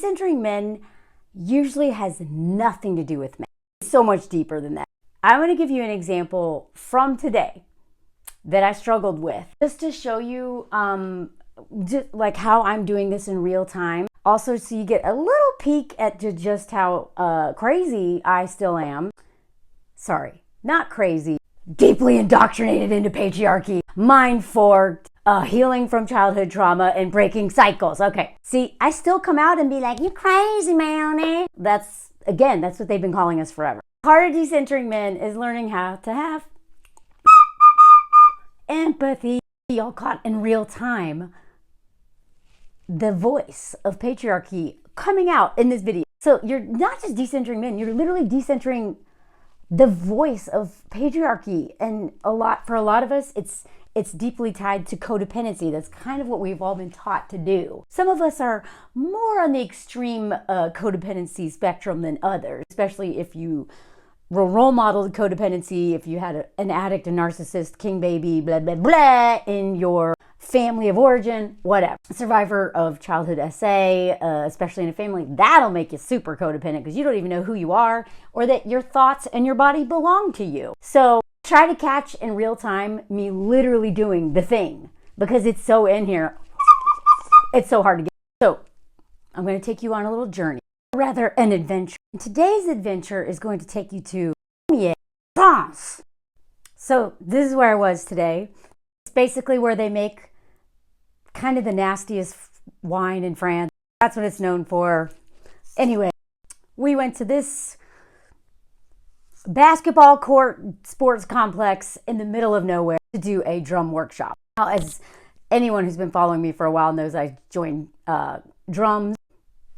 Decentering men usually has nothing to do with men. It's so much deeper than that. I'm going to give you an example from today that I struggled with, just to show you just like how I'm doing this in real time. Also, so you get a little peek at just how crazy I still am. Sorry, not crazy. Deeply indoctrinated into patriarchy, mind forked, healing from childhood trauma, and breaking cycles. Okay, see, I still come out and be like, you crazy, Melanie. That's what they've been calling us forever. Part of decentering men is learning how to have empathy. Y'all caught in real time the voice of patriarchy coming out in this video. So you're not just decentering men, you're literally decentering the voice of patriarchy. And for a lot of us, it's deeply tied to codependency. That's kind of what we've all been taught to do. Some of us are more on the extreme codependency spectrum than others, especially if you were role modeled codependency, if you had an addict, a narcissist, king baby, blah, blah, blah, in your family of origin, whatever. Survivor of childhood SA, especially in a family, that'll make you super codependent because you don't even know who you are or that your thoughts and your body belong to you. So try to catch in real time me literally doing the thing because it's so in here. It's so hard to get. So I'm going to take you on a little journey, rather an adventure. And today's adventure is going to take you to France. So this is where I was today. It's basically where they make kind of the nastiest wine in France. That's what it's known for. Anyway, we went to this basketball court sports complex in the middle of nowhere to do a drum workshop. Now, as anyone who's been following me for a while knows, I joined drums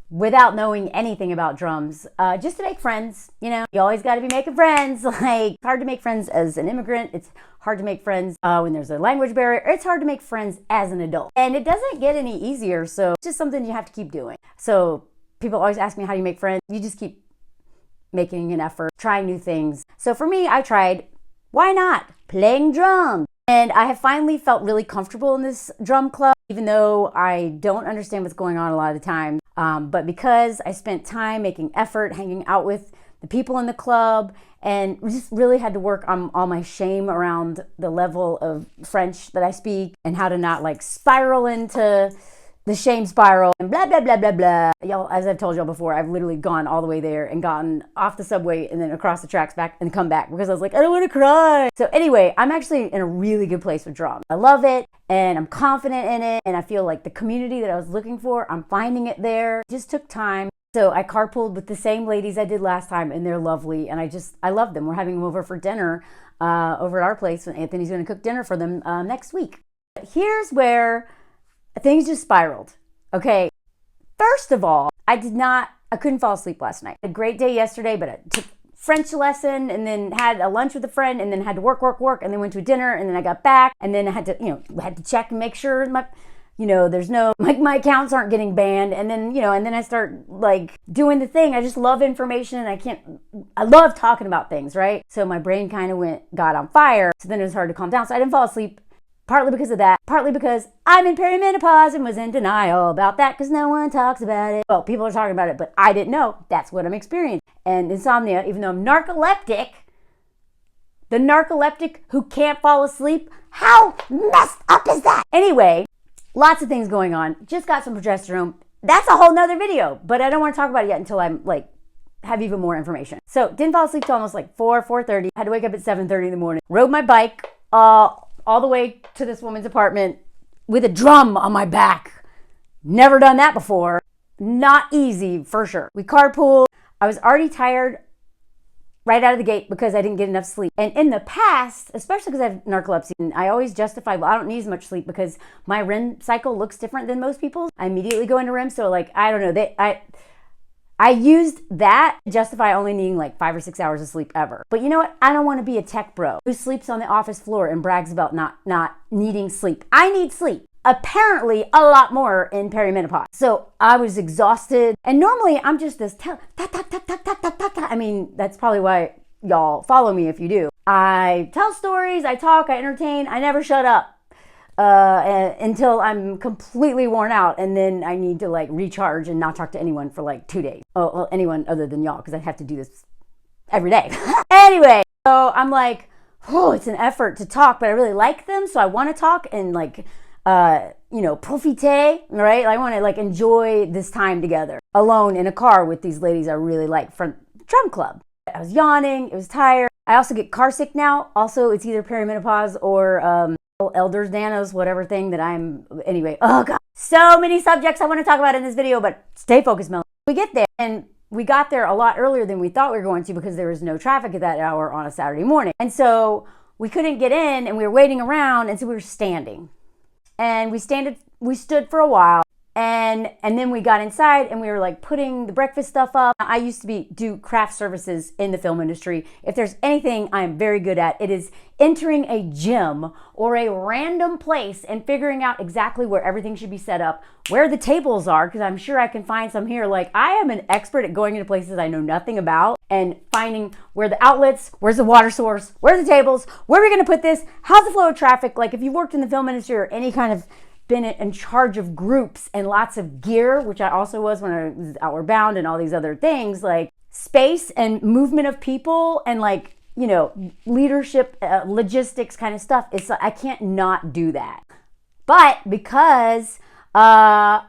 without knowing anything about drums, just to make friends. You know, you always got to be making friends. Like, it's hard to make friends as an immigrant. It's hard to make friends when there's a language barrier. It's hard to make friends as an adult. And it doesn't get any easier, so it's just something you have to keep doing. So people always ask me, how do you make friends? You just keep making an effort, trying new things. So for me, I tried, why not, playing drums. And I have finally felt really comfortable in this drum club, even though I don't understand what's going on a lot of the time. But because I spent time making effort, hanging out with the people in the club, and just really had to work on all my shame around the level of French that I speak and how to not like spiral into the shame spiral and blah, blah, blah, blah, blah. Y'all, as I've told y'all before, I've literally gone all the way there and gotten off the subway and then across the tracks back and come back because I was like, I don't want to cry. So anyway, I'm actually in a really good place with drums. I love it and I'm confident in it. And I feel like the community that I was looking for, I'm finding it there. It just took time. So I carpooled with the same ladies I did last time and they're lovely. And I love them. We're having them over for dinner over at our place, and Anthony's going to cook dinner for them next week. But here's where things just spiraled. Okay, first of all, I couldn't fall asleep last night. A great day yesterday, but I took French lesson and then had a lunch with a friend and then had to work, and then went to a dinner and then I got back and then I had to check and make sure there's no, my accounts aren't getting banned. And then, and then I start like doing the thing. I just love information and I love talking about things, right? So my brain kind of got on fire. So then it was hard to calm down. So I didn't fall asleep. Partly because of that, partly because I'm in perimenopause and was in denial about that because no one talks about it. Well, people are talking about it, but I didn't know that's what I'm experiencing. And insomnia, even though I'm narcoleptic, the narcoleptic who can't fall asleep, how messed up is that? Anyway, lots of things going on. Just got some progesterone. That's a whole nother video, but I don't want to talk about it yet until I'm have even more information. So didn't fall asleep till almost 4:30. Had to wake up at 7:30 in the morning. Rode my bike, all the way to this woman's apartment with a drum on my back. Never done that before. Not easy, for sure. We carpooled. I was already tired right out of the gate because I didn't get enough sleep. And in the past, especially because I have narcolepsy, and I always justify, well, I don't need as much sleep because my REM cycle looks different than most people's. I immediately go into REM, so I don't know. I used that to justify only needing 5 or 6 hours of sleep ever. But you know what? I don't want to be a tech bro who sleeps on the office floor and brags about not needing sleep. I need sleep. Apparently a lot more in perimenopause. So I was exhausted. And normally I'm just this I mean, that's probably why y'all follow me if you do. I tell stories, I talk, I entertain, I never shut up. until I'm completely worn out, and then I need to like recharge and not talk to anyone for like 2 days. Oh, well, anyone other than y'all, because I have to do this every day. Anyway, so I'm like, oh, it's an effort to talk, but I really like them, so I want to talk and like, profiter, right? I want to like enjoy this time together, alone in a car with these ladies I really like from drum club. I was yawning, it was tired. I also get car sick now. Also, it's either perimenopause or elders danos, whatever thing that anyway. Oh God, so many subjects I want to talk about in this video, but stay focused, Melanie. We get there, and we got there a lot earlier than we thought we were going to because there was no traffic at that hour on a Saturday morning. And so we couldn't get in, and we were waiting around, and so we were standing. And we stood for a while, and then we got inside, and we were like putting the breakfast stuff up. I used to do craft services in the film industry. If there's anything I'm very good at, it is entering a gym or a random place and figuring out exactly where everything should be set up, where the tables are, because I'm sure I can find some here. Like, I am an expert at going into places I know nothing about and finding where the outlets, where's the water source, where are the tables, where are we going to put this, how's the flow of traffic. Like, if you've worked in the film industry or any kind of been in charge of groups and lots of gear, which I also was when I was Outward Bound and all these other things, like space and movement of people and like, leadership, logistics kind of stuff. I can't not do that. But because no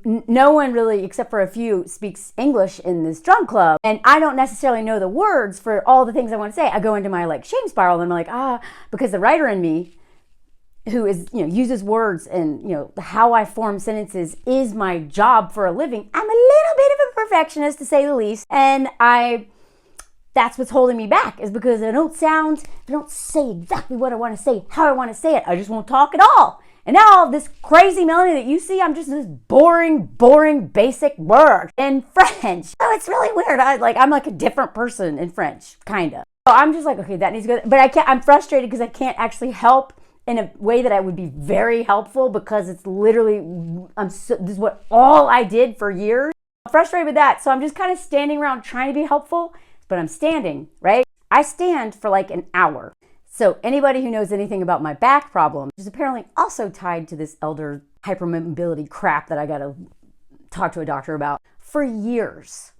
one really, except for a few, speaks English in this drum club, and I don't necessarily know the words for all the things I want to say, I go into my like shame spiral, and I'm like, because the writer in me, who is, uses words and, how I form sentences is my job for a living. I'm a little bit of a perfectionist, to say the least. And that's what's holding me back, is because I don't say exactly what I want to say, how I want to say it. I just won't talk at all. And now this crazy Melanie that you see, I'm just this boring, basic word in French. Oh, it's really weird. I'm like a different person in French, kind of. So I'm just like, okay, that needs to go. But I'm frustrated because I can't actually help in a way that I would be very helpful, because it's literally, this is what all I did for years. I'm frustrated with that. So I'm just kind of standing around trying to be helpful, but I'm standing, right? I stand for like an hour. So anybody who knows anything about my back problem, which is apparently also tied to this elder hypermobility crap that I got to talk to a doctor about for years.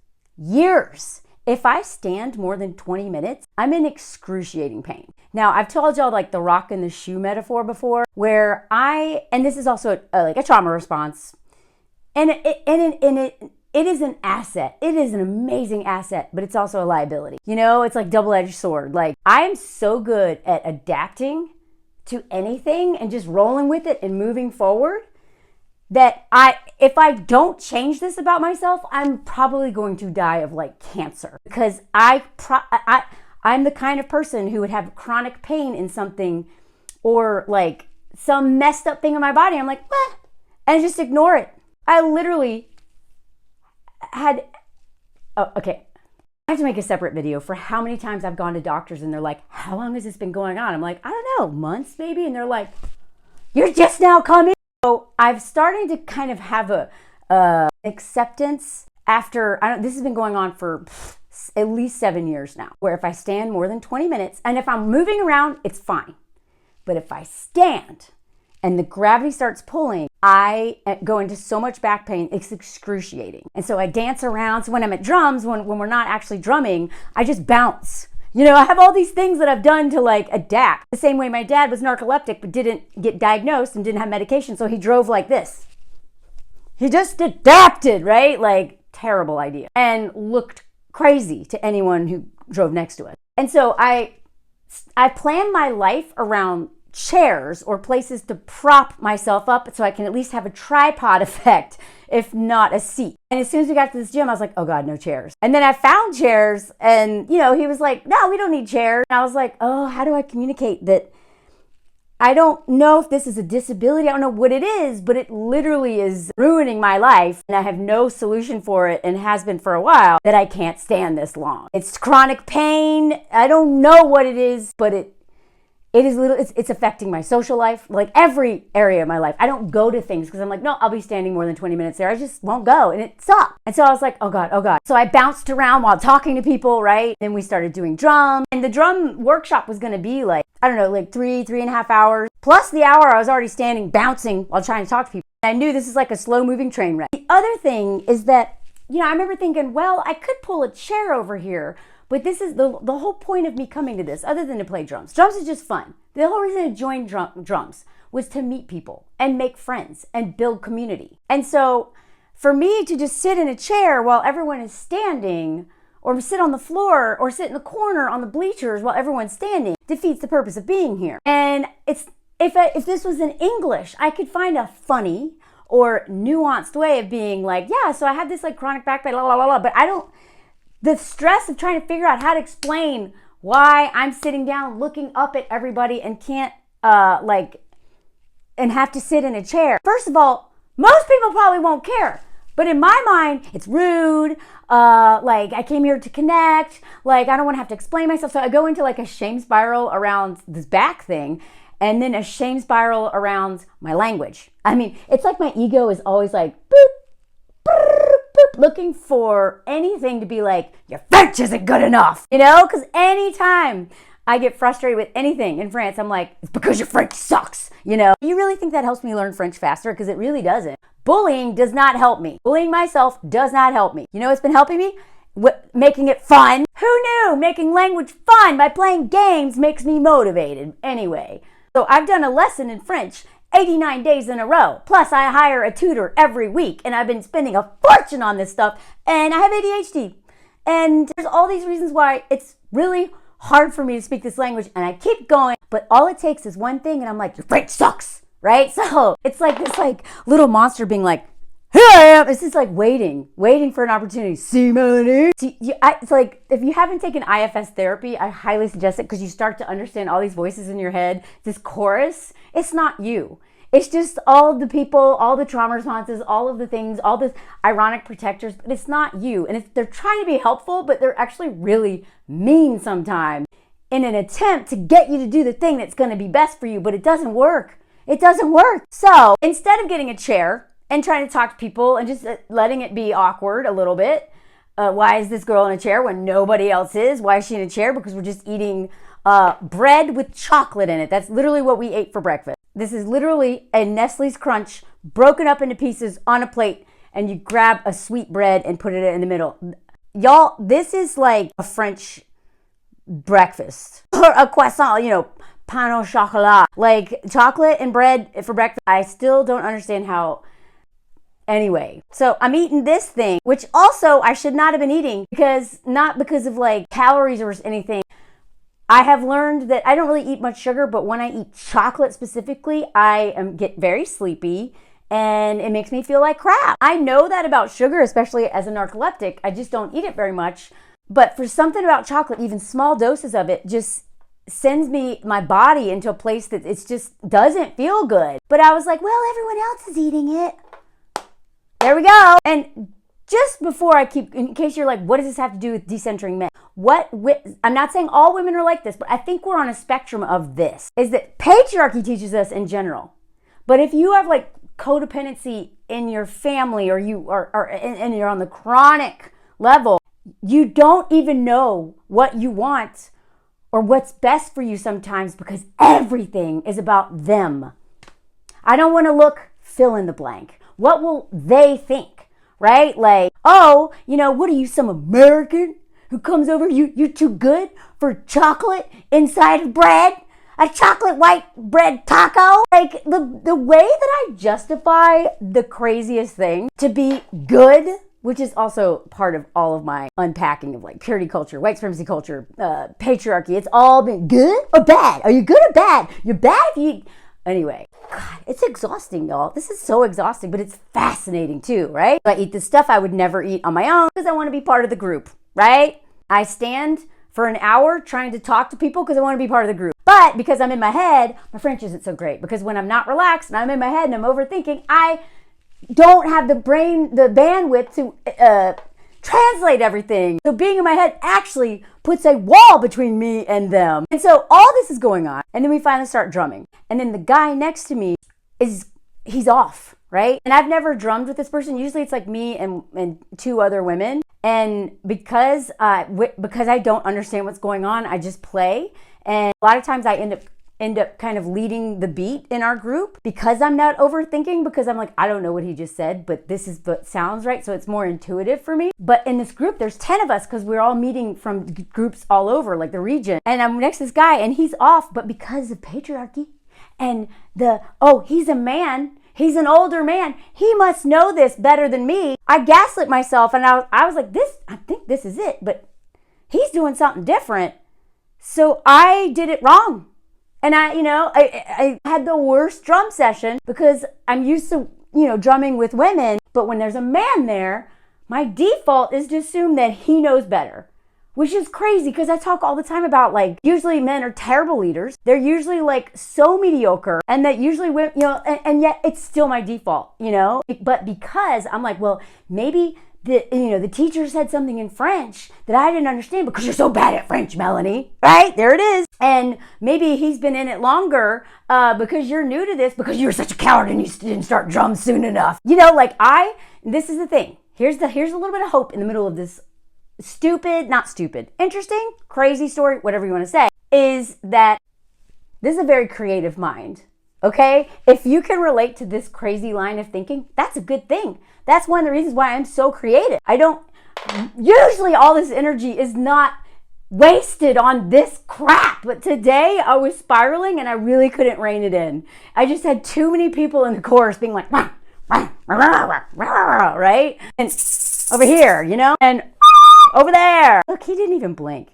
If I stand more than 20 minutes, I'm in excruciating pain. Now, I've told y'all like the rock and the shoe metaphor before, where and this is also like a trauma response, and it is an asset. It is an amazing asset, but it's also a liability. It's like double-edged sword. Like, I am so good at adapting to anything and just rolling with it and moving forward, that if I don't change this about myself, I'm probably going to die of like cancer, because I'm the kind of person who would have chronic pain in something or like some messed up thing in my body. I'm like, and just ignore it. I literally had, okay. I have to make a separate video for how many times I've gone to doctors and they're like, how long has this been going on? I'm like, I don't know, months maybe. And they're like, you're just now coming. So I've started to kind of have a acceptance after, this has been going on for at least 7 years now, where if I stand more than 20 minutes, and if I'm moving around, it's fine. But if I stand and the gravity starts pulling, I go into so much back pain, it's excruciating. And so I dance around. So when I'm at drums, when we're not actually drumming, I just bounce. I have all these things that I've done to like adapt. The same way my dad was narcoleptic but didn't get diagnosed and didn't have medication, so he drove like this. He just adapted, right? Like, terrible idea. And looked crazy to anyone who drove next to us. And so I plan my life around chairs or places to prop myself up so I can at least have a tripod effect, if not a seat. And as soon as we got to this gym, I was like, oh God, no chairs. And then I found chairs, and he was like, no, we don't need chairs. And I was like, oh, how do I communicate that I don't know if this is a disability? I don't know what it is, but it literally is ruining my life, and I have no solution for it, and has been for a while, that I can't stand this long. It's chronic pain. I don't know what it is, but it's affecting my social life, like every area of my life. I don't go to things because I'm like, no, I'll be standing more than 20 minutes there. I just won't go, and it sucks. And so I was like, oh God, oh God. So I bounced around while talking to people, right? Then we started doing drums, and the drum workshop was going to be like, I don't know, like 3.5 hours, plus the hour I was already standing, bouncing while trying to talk to people. And I knew this is like a slow moving train wreck. The other thing is that, I remember thinking, well, I could pull a chair over here. But this is the whole point of me coming to this, other than to play drums. Drums is just fun. The whole reason I joined drums was to meet people and make friends and build community. And so for me to just sit in a chair while everyone is standing, or sit on the floor, or sit in the corner on the bleachers while everyone's standing, defeats the purpose of being here. And if this was in English, I could find a funny or nuanced way of being like, yeah, so I have this like chronic back pain, but the stress of trying to figure out how to explain why I'm sitting down looking up at everybody and can't and have to sit in a chair. First of all, most people probably won't care. But in my mind, it's rude. I came here to connect. I don't want to have to explain myself. So I go into like a shame spiral around this back thing, and then a shame spiral around my language. I mean, it's like my ego is always like, boop, boop, looking for anything to be like, your French isn't good enough, because anytime I get frustrated with anything in France, I'm like, it's because your French sucks, You really think that helps me learn French faster? Because it really doesn't. Bullying does not help me. Bullying myself does not help me. What's been helping me? Making it fun. Who knew making language fun by playing games makes me motivated? Anyway, so I've done a lesson in French 89 days in a row. Plus, I hire a tutor every week, and I've been spending a fortune on this stuff, and I have ADHD. And there's all these reasons why it's really hard for me to speak this language, and I keep going, but all it takes is one thing, and I'm like, your French sucks, right? So it's like this little monster being like, here I am. It's just like waiting for an opportunity. See, Melanie? It's like, if you haven't taken IFS therapy, I highly suggest it, because you start to understand all these voices in your head. This chorus, it's not you. It's just all the people, all the trauma responses, all of the things, all the ironic protectors, but it's not you. And they're trying to be helpful, but they're actually really mean sometimes in an attempt to get you to do the thing that's going to be best for you, but it doesn't work. It doesn't work. So instead of getting a chair and trying to talk to people and just letting it be awkward a little bit. Why is this girl in a chair when nobody else is? Why is she in a chair? Because we're just eating bread with chocolate in it. That's literally what we ate for breakfast. This is literally a Nestle's Crunch broken up into pieces on a plate, and you grab a sweet bread and put it in the middle. Y'all, this is like a French breakfast. Or a croissant, pain au chocolat. Like chocolate and bread for breakfast. I still don't understand how. Anyway, so I'm eating this thing, which also I should not have been eating, not because of calories or anything. I have learned that I don't really eat much sugar, but when I eat chocolate specifically, I get very sleepy and it makes me feel like crap. I know that about sugar, especially as a narcoleptic. I just don't eat it very much. But for something about chocolate, even small doses of it just sends my body into a place that it just doesn't feel good. But I was like, well, everyone else is eating it. There we go. And just before in case you're like, what does this have to do with decentering men? I'm not saying all women are like this, but I think we're on a spectrum of this, is that patriarchy teaches us in general. But if you have codependency in your family, or and you're on the chronic level, you don't even know what you want or what's best for you sometimes, because everything is about them. I don't want to look, fill in the blank. What will they think, right? Like, oh, what are you, some American who comes over? You're too good for chocolate inside of bread? A chocolate white bread taco? Like, the way that I justify the craziest thing to be good, which is also part of all of my unpacking of purity culture, white supremacy culture, patriarchy. It's all been good or bad. Are you good or bad? You're bad if you... Anyway, God, it's exhausting, y'all. This is so exhausting, but it's fascinating too, right? I eat the stuff I would never eat on my own because I want to be part of the group, right? I stand for an hour trying to talk to people because I want to be part of the group. But because I'm in my head, my French isn't so great, because when I'm not relaxed and I'm in my head and I'm overthinking, I don't have the bandwidth to translate everything. So being in my head actually puts a wall between me and them. And so all this is going on. And then we finally start drumming. And then the guy next to me he's off, right? And I've never drummed with this person. Usually it's like me and two other women. And because I don't understand what's going on, I just play. And a lot of times I end up kind of leading the beat in our group because I'm not overthinking, because I'm like, I don't know what he just said, but this is what sounds right. So it's more intuitive for me. But in this group, there's 10 of us because we're all meeting from groups all over, like the region. And I'm next to this guy and he's off, but because of patriarchy and he's a man, he's an older man, he must know this better than me. I gaslit myself and I was like, I think this is it, but he's doing something different. So I did it wrong. And I had the worst drum session because I'm used to, drumming with women. But when there's a man there, my default is to assume that he knows better, which is crazy because I talk all the time about usually men are terrible leaders. They're usually so mediocre, and that usually women, and yet it's still my default, But because I'm like, well, maybe the teacher said something in French that I didn't understand because you're so bad at French, Melanie, right? There it is. And maybe he's been in it longer because you're new to this, because you were such a coward and you didn't start drums soon enough. This is the thing. Here's a little bit of hope in the middle of this interesting, crazy story, whatever you want to say, is that this is a very creative mind. Okay? If you can relate to this crazy line of thinking, that's a good thing. That's one of the reasons why I'm so creative. Usually all this energy is not wasted on this crap. But today I was spiraling and I really couldn't rein it in. I just had too many people in the chorus being like, right? And over here, and over there. Look, he didn't even blink.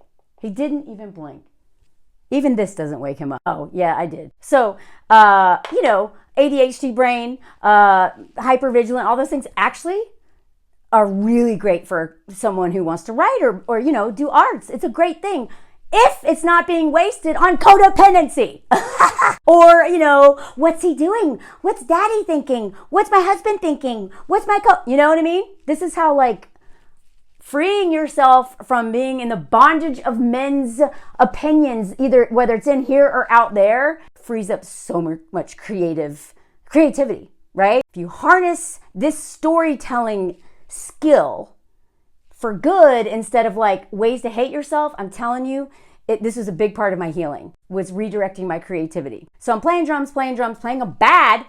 Even this doesn't wake him up. Oh, yeah, I did. So, ADHD brain, hypervigilant, all those things actually are really great for someone who wants to write or do arts. It's a great thing if it's not being wasted on codependency. Or, what's he doing? What's daddy thinking? What's my husband thinking? What's my you know what I mean? This is how freeing yourself from being in the bondage of men's opinions, either whether it's in here or out there, frees up so much creativity, right? If you harness this storytelling skill for good instead of ways to hate yourself, I'm telling you, this is a big part of my healing, was redirecting my creativity. So I'm playing drums, playing them bad,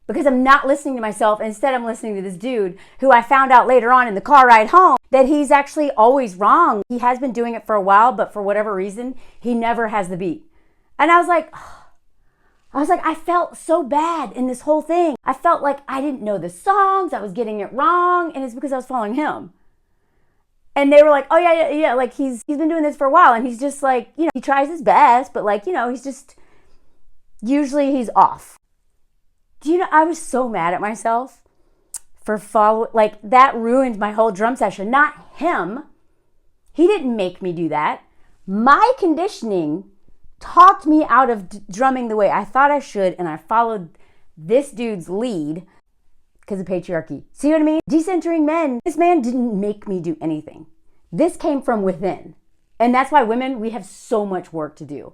because I'm not listening to myself. Instead, I'm listening to this dude who I found out later on in the car ride home that he's actually always wrong. He has been doing it for a while, but for whatever reason, he never has the beat. And I was like, I felt so bad in this whole thing. I felt like I didn't know the songs. I was getting it wrong. And it's because I was following him. And they were like, oh, yeah. He's been doing this for a while. And he's just he tries his best, but he's just, usually he's off. Do you know, I was so mad at myself for that ruined my whole drum session. Not him. He didn't make me do that. My conditioning talked me out of drumming the way I thought I should, and I followed this dude's lead because of patriarchy. See what I mean? Decentering men. This man didn't make me do anything. This came from within. And that's why women, we have so much work to do.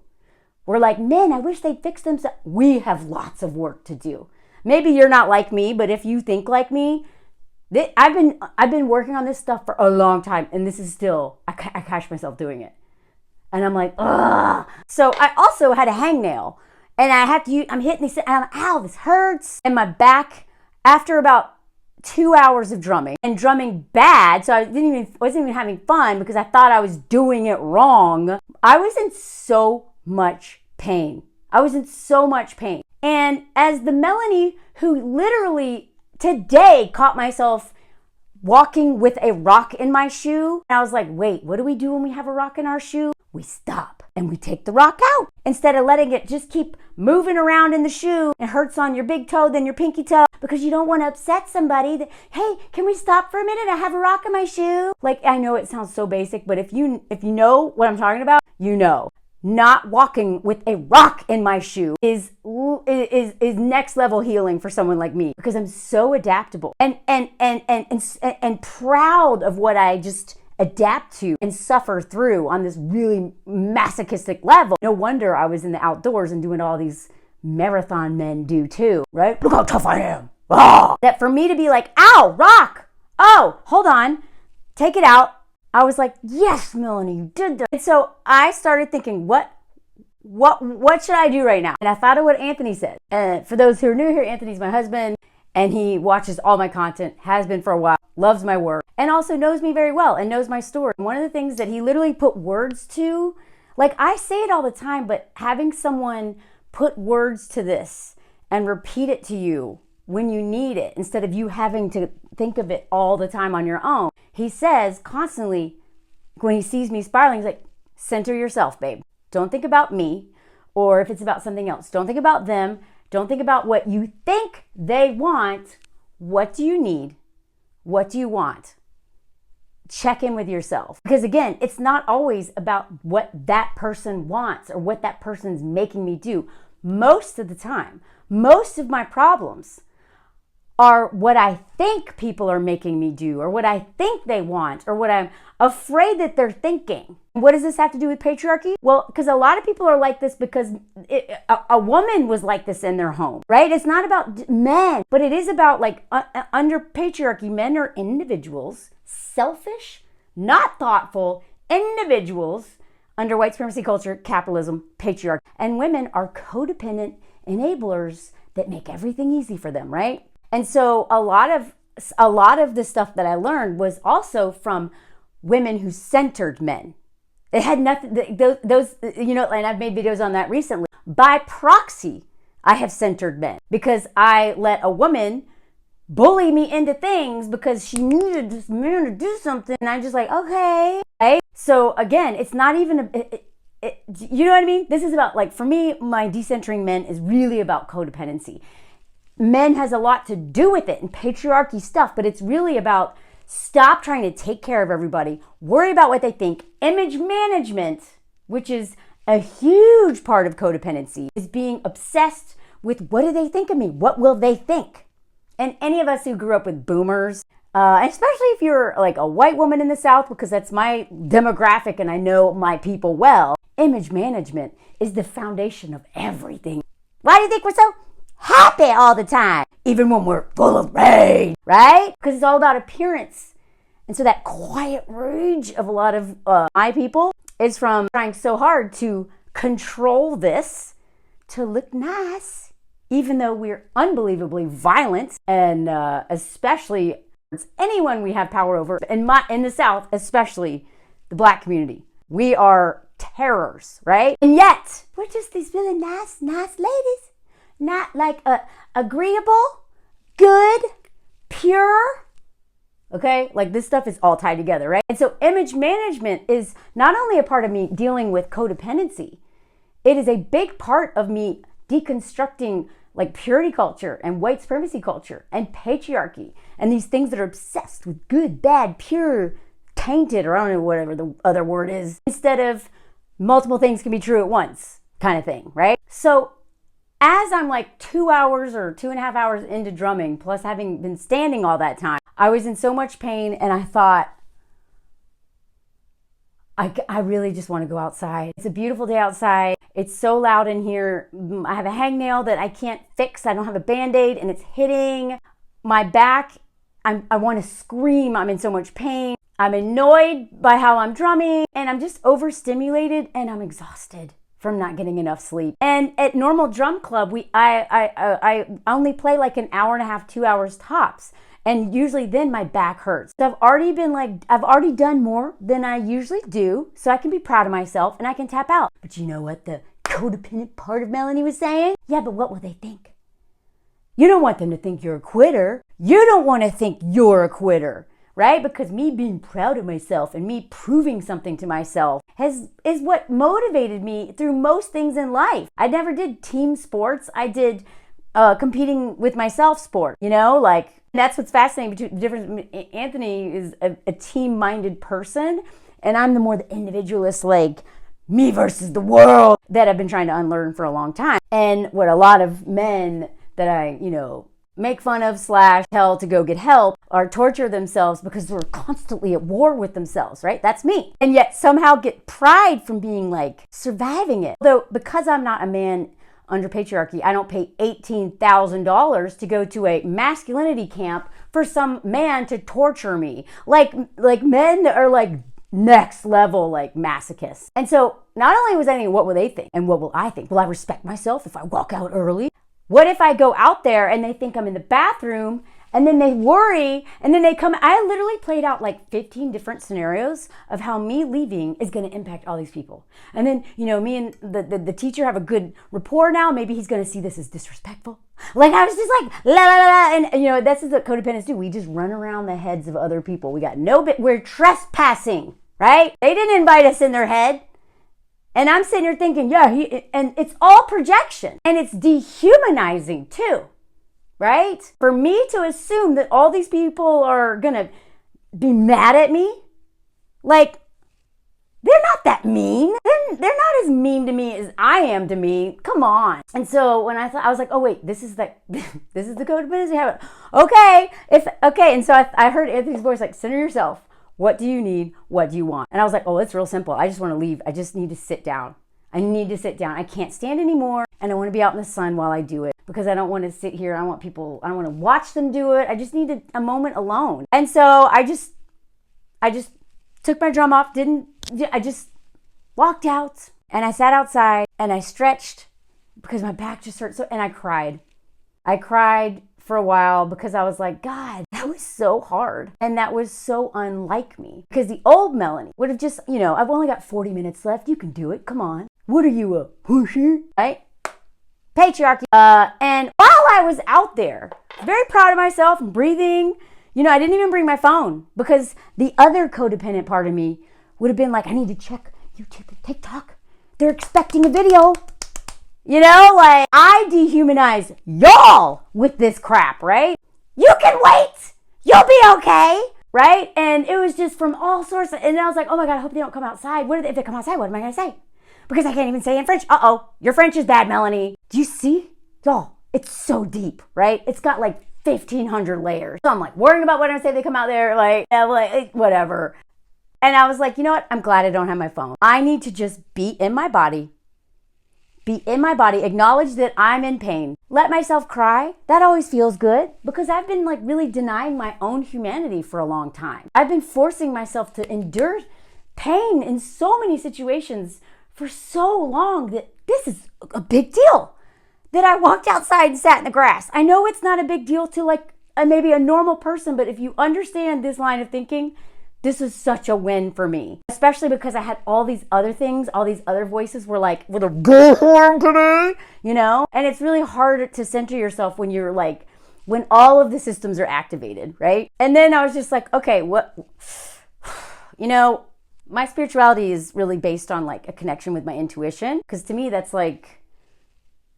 We're like, men, I wish they'd fix themselves. We have lots of work to do. Maybe you're not like me, but if you think like me, I've been working on this stuff for a long time, and this is still, I catch myself doing it. And I'm like, ugh. So I also had a hangnail, and I'm hitting these, and I'm, ow, this hurts. And my back, after about 2 hours of drumming, and drumming bad, so I wasn't even having fun because I thought I was doing it wrong. I was in so much pain. And as the Melanie who literally today caught myself walking with a rock in my shoe, and I was like, wait, what do we do when we have a rock in our shoe? We stop and we take the rock out instead of letting it just keep moving around in the shoe. It hurts on your big toe, then your pinky toe, because you don't want to upset somebody. Hey, can we stop for a minute? I have a rock in my shoe. I know it sounds so basic, but if you know what I'm talking about, you know. not walking with a rock in my shoe is next level healing for someone like me, because I'm so adaptable and proud of what I just adapt to and suffer through on this really masochistic level. No wonder I was in the outdoors and doing all these marathon men do too, right? Look how tough I am. Oh! That for me to be like, ow, rock. Oh, hold on. Take it out. I was like, yes, Melanie, you did that. And so I started thinking, what should I do right now? And I thought of what Anthony said. For those who are new here, Anthony's my husband, and he watches all my content, has been for a while, loves my work, and also knows me very well and knows my story. One of the things that he literally put words to, like I say it all the time, but having someone put words to this and repeat it to you when you need it, instead of you having to think of it all the time on your own. He says constantly, when he sees me spiraling, he's like, center yourself, babe. Don't think about me, or if it's about something else, don't think about them. Don't think about what you think they want. What do you need? What do you want? Check in with yourself. Because again, it's not always about what that person wants or what that person's making me do. Most of the time, most of my problems are what I think people are making me do, or what I think they want, or what I'm afraid that they're thinking. What does this have to do with patriarchy? Well, because a lot of people are like this because a woman was like this in their home, right? It's not about men, but it is about like under patriarchy, men are individuals, selfish, not thoughtful individuals under white supremacy culture, capitalism, patriarchy, and women are codependent enablers that make everything easy for them, right? And so a lot of the stuff that I learned was also from women who centered men. It had nothing, those, you know, and I've made videos on that recently. By proxy, I have centered men because I let a woman bully me into things because she needed this man to do something. And I'm just like, okay. Right? So again, it's not even, you know what I mean? This is about, like, for me, my decentering men is really about codependency. Men has a lot to do with it and patriarchy stuff, but it's really about stop trying to take care of everybody, worry about what they think. Image management, which is a huge part of codependency, is being obsessed with what do they think of me? What will they think? And any of us who grew up with boomers, especially if you're like a white woman in the South, because that's my demographic and I know my people well, image management is the foundation of everything. Why do you think we're so happy all the time, even when we're full of rage, right? Because it's all about appearance. And so that quiet rage of a lot of my people is from trying so hard to control this to look nice, even though we're unbelievably violent, and especially anyone we have power over. In the South, especially the Black community, we are terrors, right? And yet we're just these really nice ladies. Not like agreeable, good, pure, okay? Like this stuff is all tied together, right? And so image management is not only a part of me dealing with codependency, it is a big part of me deconstructing like purity culture and white supremacy culture and patriarchy and these things that are obsessed with good, bad, pure, tainted, or I don't know, whatever the other word is, instead of multiple things can be true at once kind of thing, right? So as I'm like 2 hours or 2.5 hours into drumming, plus having been standing all that time, I was in so much pain and I thought, I really just want to go outside. It's a beautiful day outside. It's so loud in here. I have a hangnail that I can't fix. I don't have a Band-Aid and it's hitting my back. I want to scream. I'm in so much pain. I'm annoyed by how I'm drumming and I'm just overstimulated and I'm exhausted from not getting enough sleep. And at normal drum club, I only play like an hour and a half, 2 hours tops. And usually then my back hurts. So I've already done more than I usually do. So I can be proud of myself and I can tap out. But you know what the codependent part of Melanie was saying? Yeah, but what will they think? You don't want them to think you're a quitter. You don't want to think you're a quitter, right? Because me being proud of myself and me proving something to myself is what motivated me through most things in life. I never did team sports. I did competing with myself sport, you know, like that's what's fascinating between the difference. Anthony is a team-minded person and I'm the more the individualist, like me versus the world that I've been trying to unlearn for a long time. And what a lot of men that I, make fun of / tell to go get help or torture themselves because they're constantly at war with themselves, right? That's me. And yet somehow get pride from being like surviving it. Though because I'm not a man under patriarchy, I don't pay $18,000 to go to a masculinity camp for some man to torture me. Like men are like next level, like masochists. And so not only was I thinking, what will they think? And what will I think? Will I respect myself if I walk out early? What if I go out there and they think I'm in the bathroom and then they worry and then they come? I literally played out like 15 different scenarios of how me leaving is going to impact all these people. And then, me and the teacher have a good rapport now. Maybe he's going to see this as disrespectful. Like I was just like, la la la. And, this is what codependents do. We just run around the heads of other people. We're trespassing, right? They didn't invite us in their head. And I'm sitting here thinking, and it's all projection. And it's dehumanizing too, right? For me to assume that all these people are going to be mad at me, like, they're not that mean. They're not as mean to me as I am to me. Come on. And so when I was like, oh wait, this is the codependency habit. Okay. And so I heard Anthony's voice like, center yourself. What do you need? What do you want? And I was like, oh, it's real simple. I just want to leave. I just need to sit down. I I can't stand anymore. And I want to be out in the sun while I do it because I don't want to sit here. I don't want to watch them do it. I just need a moment alone. And so I just took my drum off. I just walked out and I sat outside and I stretched because my back just hurt. And I cried. I cried for a while because I was like, God, that was so hard. And that was so unlike me. Because the old Melanie would have just, I've only got 40 minutes left. You can do it. Come on. What are you, a pusher? Right? Patriarchy. And while I was out there, very proud of myself and breathing, I didn't even bring my phone because the other codependent part of me would have been like, I need to check YouTube and TikTok. They're expecting a video. Like I dehumanize y'all with this crap, right? You can wait. You'll be okay, right? And it was just from all sorts of, and I was like, oh my God, I hope they don't come outside. If they come outside, what am I going to say? Because I can't even say in French. Uh-oh, your French is bad, Melanie. Do you see? Y'all, it's so deep, right? It's got like 1,500 layers. So I'm like worrying about what I'm going to say if they come out there, like whatever. And I was like, you know what? I'm glad I don't have my phone. I need to just be in my body, acknowledge that I'm in pain, let myself cry. That always feels good because I've been like really denying my own humanity for a long time. I've been forcing myself to endure pain in so many situations for so long that this is a big deal that I walked outside and sat in the grass. I know it's not a big deal to like maybe a normal person, but if you understand this line of thinking, this is such a win for me, especially because I had all these other things, all these other voices were like, with a go home today, And it's really hard to center yourself when you're like, when all of the systems are activated, right? And then I was just like, okay, what, my spirituality is really based on like a connection with my intuition. Because to me, that's like,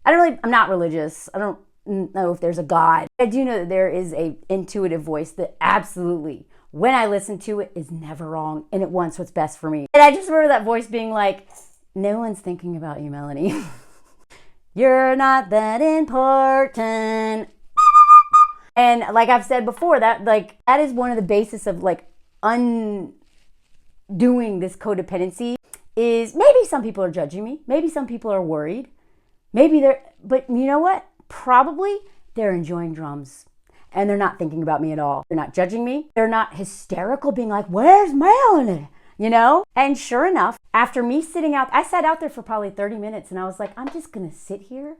I'm not religious. I don't know if there's a God. I do know that there is a intuitive voice that absolutely, when I listen to it, is never wrong and it wants what's best for me. And I just remember that voice being like, no one's thinking about you, Melanie. You're not that important. And like I've said before, that is one of the basis of like undoing this codependency is maybe some people are judging me. Maybe some people are worried. But you know what? Probably they're enjoying drums. And they're not thinking about me at all. They're not judging me. They're not hysterical being like, where's Melanie? And sure enough, after me sitting out, I sat out there for probably 30 minutes and I was like, I'm just going to sit here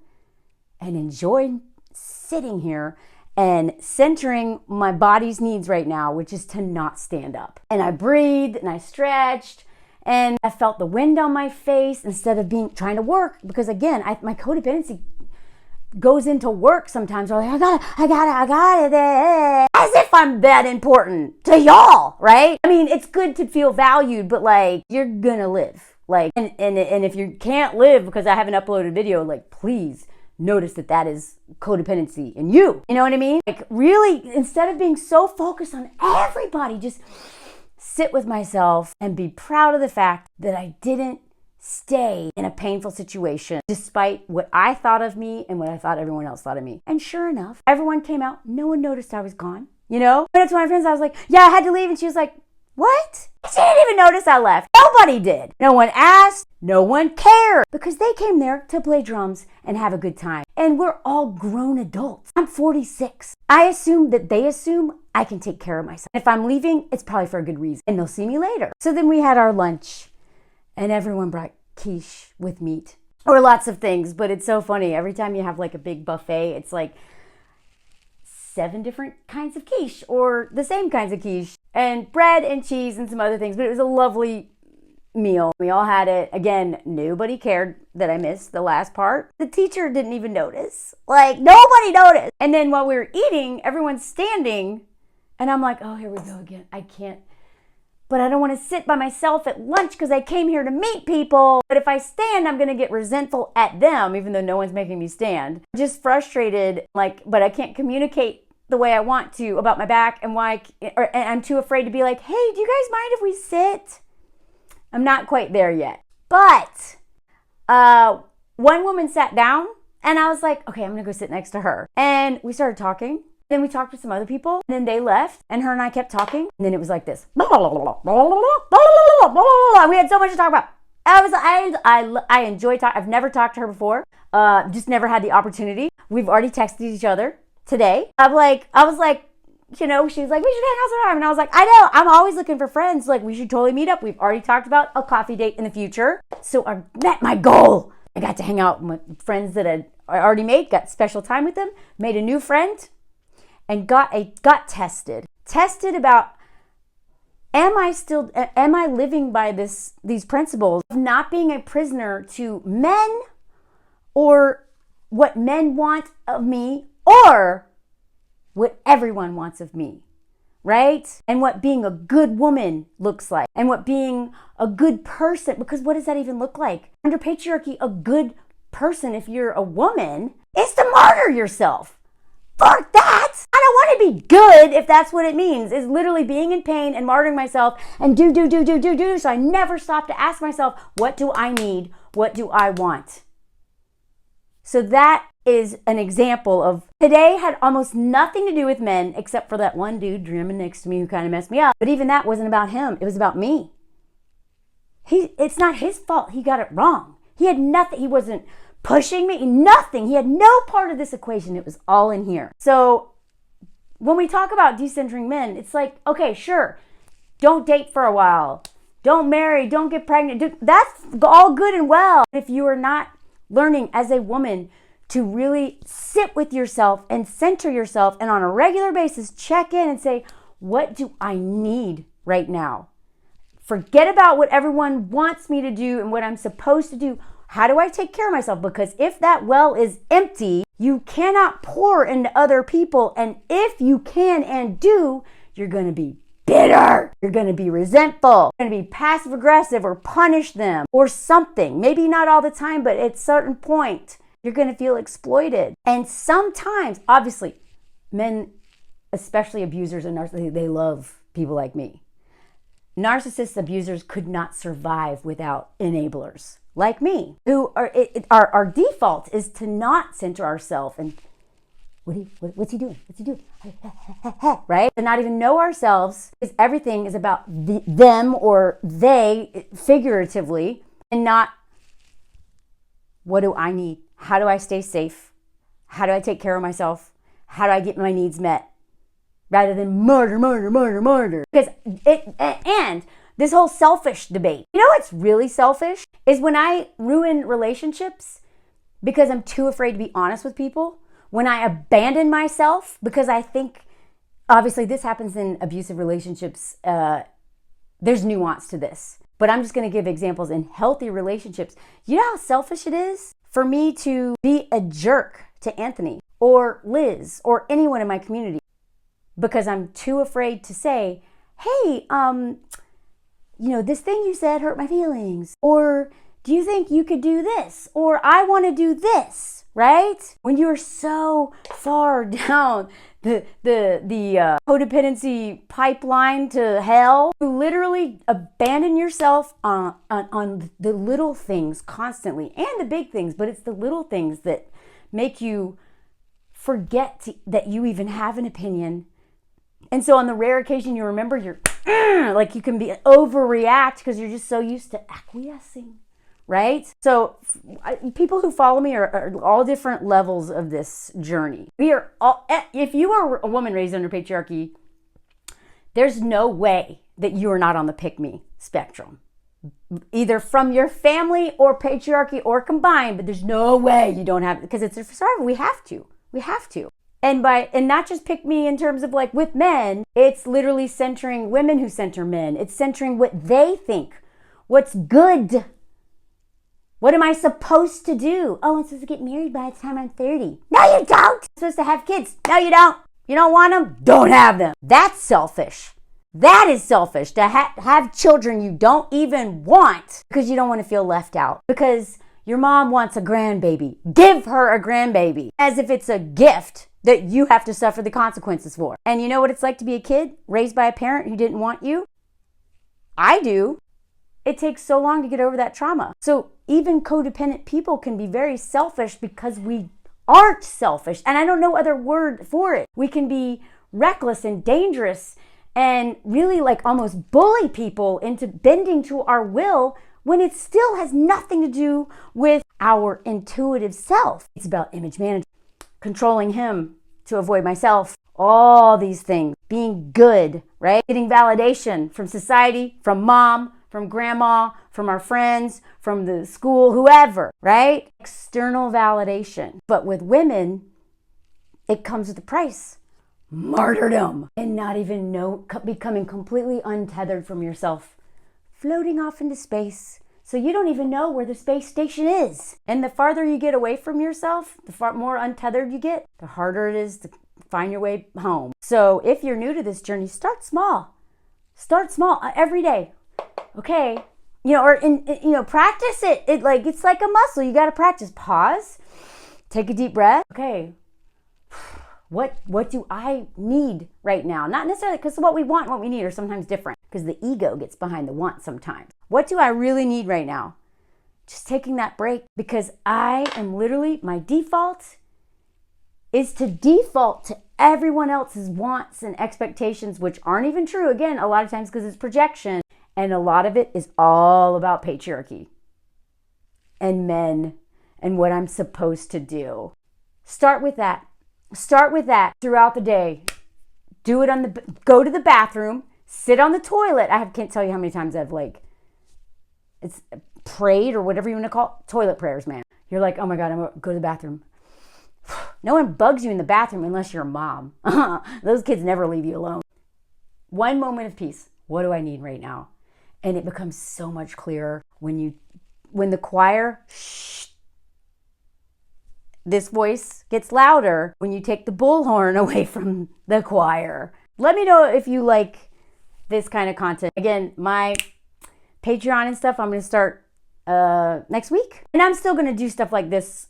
and enjoy sitting here and centering my body's needs right now, which is to not stand up. And I breathed and I stretched and I felt the wind on my face instead of trying to work. Because again, my codependency goes into work sometimes. We're like, I got it. As if I'm that important to y'all, right? I mean, it's good to feel valued, but like, you're gonna live. Like, and if you can't live because I haven't uploaded a video, like, please notice that is codependency in you. You know what I mean? Like, really, instead of being so focused on everybody, just sit with myself and be proud of the fact that I didn't stay in a painful situation despite what I thought of me and what I thought everyone else thought of me. And sure enough, everyone came out. No one noticed I was gone. You know? But to my friends, I was like, yeah, I had to leave. And she was like, what? She didn't even notice I left. Nobody did. No one asked. No one cared. Because they came there to play drums and have a good time. And we're all grown adults. I'm 46. I assume that they assume I can take care of myself. If I'm leaving, it's probably for a good reason. And they'll see me later. So then we had our lunch. And everyone brought quiche with meat. Or lots of things. But it's so funny. Every time you have like a big buffet, it's like 7 different kinds of quiche. Or the same kinds of quiche. And bread and cheese and some other things. But it was a lovely meal. We all had it. Again, nobody cared that I missed the last part. The teacher didn't even notice. Like, nobody noticed. And then while we were eating, everyone's standing. And I'm like, oh, here we go again. I can't. But I don't want to sit by myself at lunch because I came here to meet people. But if I stand, I'm going to get resentful at them, even though no one's making me stand. Just frustrated, like, but I can't communicate the way I want to about my back and why, and I'm too afraid to be like, hey, do you guys mind if we sit? I'm not quite there yet. But one woman sat down and I was like, okay, I'm going to go sit next to her. And we started talking. Then we talked to some other people, and then they left, and her and I kept talking, and then it was like this. We had so much to talk about. I enjoy talking. I've never talked to her before. Just never had the opportunity. We've already texted each other today. I was like, you know, she's like, we should hang out sometime. And I was like, I know, I'm always looking for friends. Like, we should totally meet up. We've already talked about a coffee date in the future. So I met my goal. I got to hang out with friends that I already made, got special time with them, made a new friend. And got tested about, am I living by these principles of not being a prisoner to men or what men want of me or what everyone wants of me, right? And what being a good woman looks like and what being a good person, because what does that even look like? Under patriarchy, a good person, if you're a woman, is to martyr yourself. Fuck that! I don't want to be good if that's what it means. It's literally being in pain and martyring myself and do. So I never stop to ask myself, what do I need? What do I want? So that is an example of today had almost nothing to do with men except for that one dude drumming next to me who kind of messed me up. But even that wasn't about him. It was about me. It's not his fault. He got it wrong. He had nothing. He wasn't pushing me, nothing. He had no part of this equation. It was all in here. So when we talk about decentering men, it's like, okay, sure, don't date for a while. Don't marry, don't get pregnant. That's all good and well. If you are not learning as a woman to really sit with yourself and center yourself and on a regular basis check in and say, what do I need right now? Forget about what everyone wants me to do and what I'm supposed to do. How do I take care of myself? Because if that well is empty, you cannot pour into other people. And if you can and do, you're going to be bitter. You're going to be resentful. You're going to be passive aggressive or punish them or something. Maybe not all the time, but at a certain point, you're going to feel exploited. And sometimes, obviously, men, especially abusers and narcissists, they love people like me. Narcissist abusers could not survive without enablers like me, who our default is to not center ourselves and what's he doing? Right? To not even know ourselves, because everything is about them or they figuratively, and not what do I need? How do I stay safe? How do I take care of myself? How do I get my needs met? Rather than murder. Because and this whole selfish debate. You know what's really selfish? Is when I ruin relationships because I'm too afraid to be honest with people. When I abandon myself because I think, obviously this happens in abusive relationships. There's nuance to this. But I'm just going to give examples in healthy relationships. You know how selfish it is for me to be a jerk to Anthony or Liz or anyone in my community because I'm too afraid to say, hey, you know, this thing you said hurt my feelings. Or do you think you could do this? Or I want to do this. right? When you're so far down the codependency pipeline to hell, you literally abandon yourself on the little things constantly and the big things, but it's the little things that make you forget that you even have an opinion. And so on the rare occasion you remember, you're like, you can be overreact because you're just so used to acquiescing, right? So people who follow me are all different levels of this journey. We are all, if you are a woman raised under patriarchy, there's no way that you are not on the pick me spectrum, either from your family or patriarchy or combined, but there's no way you don't have, because it's a survival. We have to. And not just pick me in terms of like with men, it's literally centering women who center men. It's centering what they think, what's good. What am I supposed to do? Oh, I'm supposed to get married by the time I'm 30. No, you don't. I'm supposed to have kids. No, you don't. You don't want them? Don't have them. That's selfish. That is selfish, to have children you don't even want because you don't want to feel left out. Because your mom wants a grandbaby. Give her a grandbaby as if it's a gift that you have to suffer the consequences for. And you know what it's like to be a kid raised by a parent who didn't want you? I do. It takes so long to get over that trauma. So even codependent people can be very selfish because we aren't selfish. And I don't know other word for it. We can be reckless and dangerous and really like almost bully people into bending to our will when it still has nothing to do with our intuitive self. It's about image management, controlling him to avoid myself, all these things, being good, right? Getting validation from society, from mom, from grandma, from our friends, from the school, whoever, right? External validation. But with women, it comes with a price. Martyrdom. And not even becoming completely untethered from yourself, floating off into space. So you don't even know where the space station is. And the farther you get away from yourself, the far more untethered you get, the harder it is to find your way home. So if you're new to this journey, start small. Start small every day. Okay. Practice it. It's like a muscle. You got to practice. Pause. Take a deep breath. Okay. What do I need right now? Not necessarily, because what we want, what we need are sometimes different, because the ego gets behind the want sometimes. What do I really need right now? Just taking that break, because I am literally, my default is to default to everyone else's wants and expectations, which aren't even true. Again, a lot of times because it's projection, and a lot of it is all about patriarchy and men and what I'm supposed to do. Start with that. Start with that throughout the day. Do it go to the bathroom, sit on the toilet. Can't tell you how many times I've it's prayed or whatever you want to call it. Toilet prayers, man. You're like, oh my God, I'm going to go to the bathroom. No one bugs you in the bathroom unless you're a mom. Those kids never leave you alone. One moment of peace. What do I need right now? And it becomes so much clearer when the choir, this voice gets louder when you take the bullhorn away from the choir. Let me know if you like this kind of content. Again, my Patreon and stuff, I'm going to start next week. And I'm still going to do stuff like this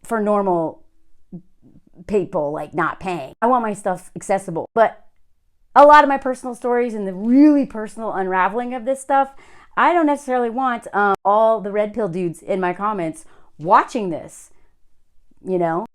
for normal people, like not paying. I want my stuff accessible. But a lot of my personal stories and the really personal unraveling of this stuff, I don't necessarily want all the red pill dudes in my comments watching this.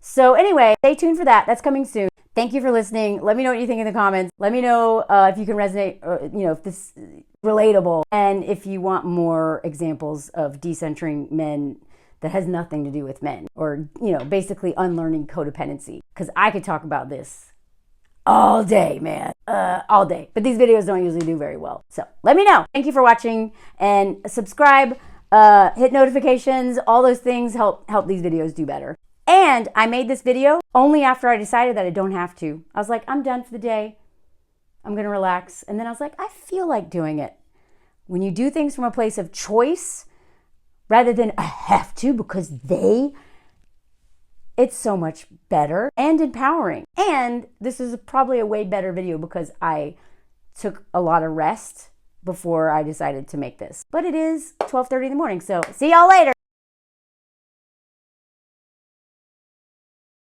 So anyway, stay tuned for that. That's coming soon. Thank you for listening. Let me know what you think in the comments. Let me know if you can resonate, if this is relatable, and if you want more examples of decentering men that has nothing to do with men, or basically unlearning codependency, because I could talk about this all day, man, all day. But these videos don't usually do very well. So let me know. Thank you for watching, and subscribe, hit notifications. All those things help these videos do better. And I made this video only after I decided that I don't have to. I was like, I'm done for the day. I'm going to relax. And then I was like, I feel like doing it. When you do things from a place of choice, rather than I have to because it's so much better and empowering. And this is probably a way better video because I took a lot of rest before I decided to make this. But it is 12:30 in the morning, so see y'all later.